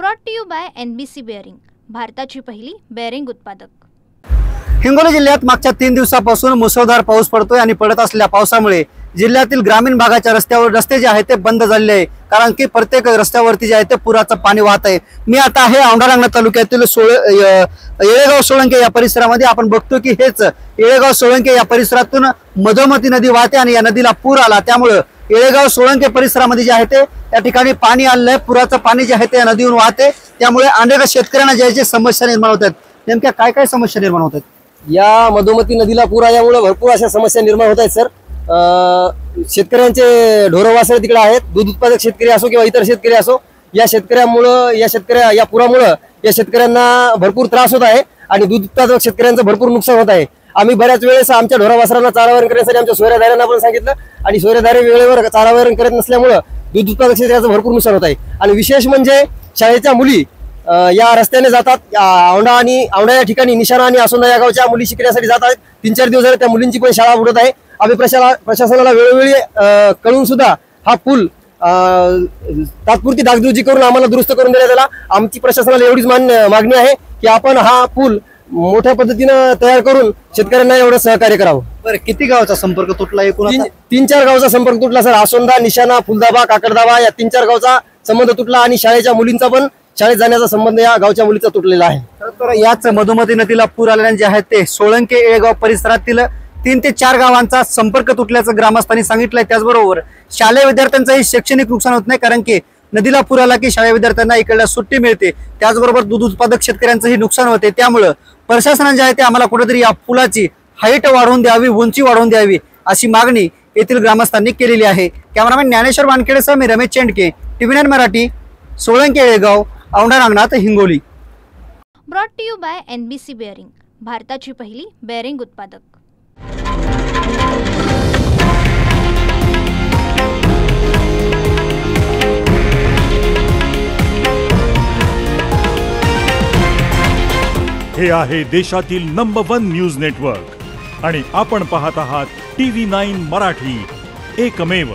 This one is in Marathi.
Brought to you by NBC bearing, भारताची पहिली बेअरिंग उत्पादक। हिंगोली जिल्ह्यात मागच्या 3 दिवसापासून मुसळधार पाऊस पडतोय आणि पडत असलेल्या पावसामुळे जिल्ह्यातील ग्रामीण भागाच्या रस्ते जे आहेत ते बंद झालेले आहे, कारण की प्रत्येक रस्त्यावरती जे आहे ते पुराचं पाणी वाहत आहे। मी आता आहे औंढा तालुक्यातील येळेगाव सोळंके या परिसरामध्ये। आपण बघतो की हेच येळेगाव सोळंके या परिसरातून मधोमती नदी वाहते आणि या नदीला पूर आला, त्यामुळे येळेगाव सोळंके परिसरामध्ये जे आहे ते या ठिकाणी पाणी आलंय। पुराचं पाणी जे आहे ते नदीवरून वाहते, त्यामुळे अनेक शेतकऱ्यांना ज्याची समस्या निर्माण होतात। नेमक्या काय समस्या निर्माण होतात? या मधोमती नदीला पूर आल्यामुळे भरपूर अशा समस्या निर्माण होत आहेत सर। शेतकऱ्यांचे ढोरं वासरे तिकडे आहेत, दूध उत्पादक शेतकरी असो किंवा इतर शेतकरी असो, या पुरामुळे या शेतकऱ्यांना भरपूर त्रास होत आहे आणि दूध उत्पादक शेतकऱ्यांचं भरपूर नुकसान होत आहे। आम्ही बऱ्याच वेळेस आमच्या ढोरा वासरांना चारावरण करण्यासाठी आमच्या सोयरेदारांना पण सांगितलं आणि सोयरेदारे वेळेवर चारावरण करत नसल्यामुळे दूध उत्पादक शेतकऱ्यांचं भरपूर नुकसान होत आहे। आणि विशेष म्हणजे शाळेच्या मुली या रस्त्याने जातात। औंढा या ठिकाणी निशाणा आणि आसोंदा या गावच्या मुली शिकण्यासाठी जात आहेत। 3-4 दिवस झाले त्या मुलींची पण शाळा बुडत आहे। आम्ही प्रशासनाला वेळोवेळी कळून सुद्धा हा पूल तात्पुरती डागडुजी करून आम्हाला दुरुस्त करून देण्यात आला। आमची प्रशासनाला एवढीच मागणी आहे की आपण हा पूल मोठ्या पद्धतीने तयार करून शेतकऱ्यांना एवढं सहकार्य करावं। बरं, किती गावाचा संपर्क तुटला? 3-4 गावचा संपर्क तुटला सर। आसोंदा, निशाणा, फुलदाबा, काकडदाबा या 3-4 गावचा संबंध तुटला आणि शाळेच्या मुलींचा पण शाळेत जाण्याचा संबंध या गावच्या मुलीचा तुटलेला आहे। तर याच मधोमती नदीला पूर आल्याने जे आहे ते सोळंके येळेगाव परिसरातील 3 ते 4 गावांचा संपर्क तुटल्याचं ग्रामस्थांनी सांगितलंय। त्याचबरोबर शालेय विद्यार्थ्यांचंही शैक्षणिक नुकसान होत नाही, कारण की नदीला पूर आला की शालेय विद्यार्थ्यांना इकडला सुट्टी मिळते। त्याचबरोबर दूध उत्पादक शेतकऱ्यांचंही नुकसान होते। त्यामुळे प्रशासनाने जे आहे ते आम्हाला कुठेतरी या पुलाची हाईट वाढवून द्यावी, उंची वाढवून द्यावी अशी मागणी येथील ग्रामस्थांनी केलेली आहे। कॅमेरामॅन ज्ञानेश्वर वानखेडेसह मी Ramesh Chendke, TV9 Marathi, Solanke Yelegaon, Aundha Nagnath, Hingoli. Brought to you by NBC bearing, भारताची पहिली बेअरिंग उत्पादक। हे आहे देशातील नंबर 1 न्यूज नेटवर्क आणि आपण पाहत आहात TV9 मराठी, एकमेव।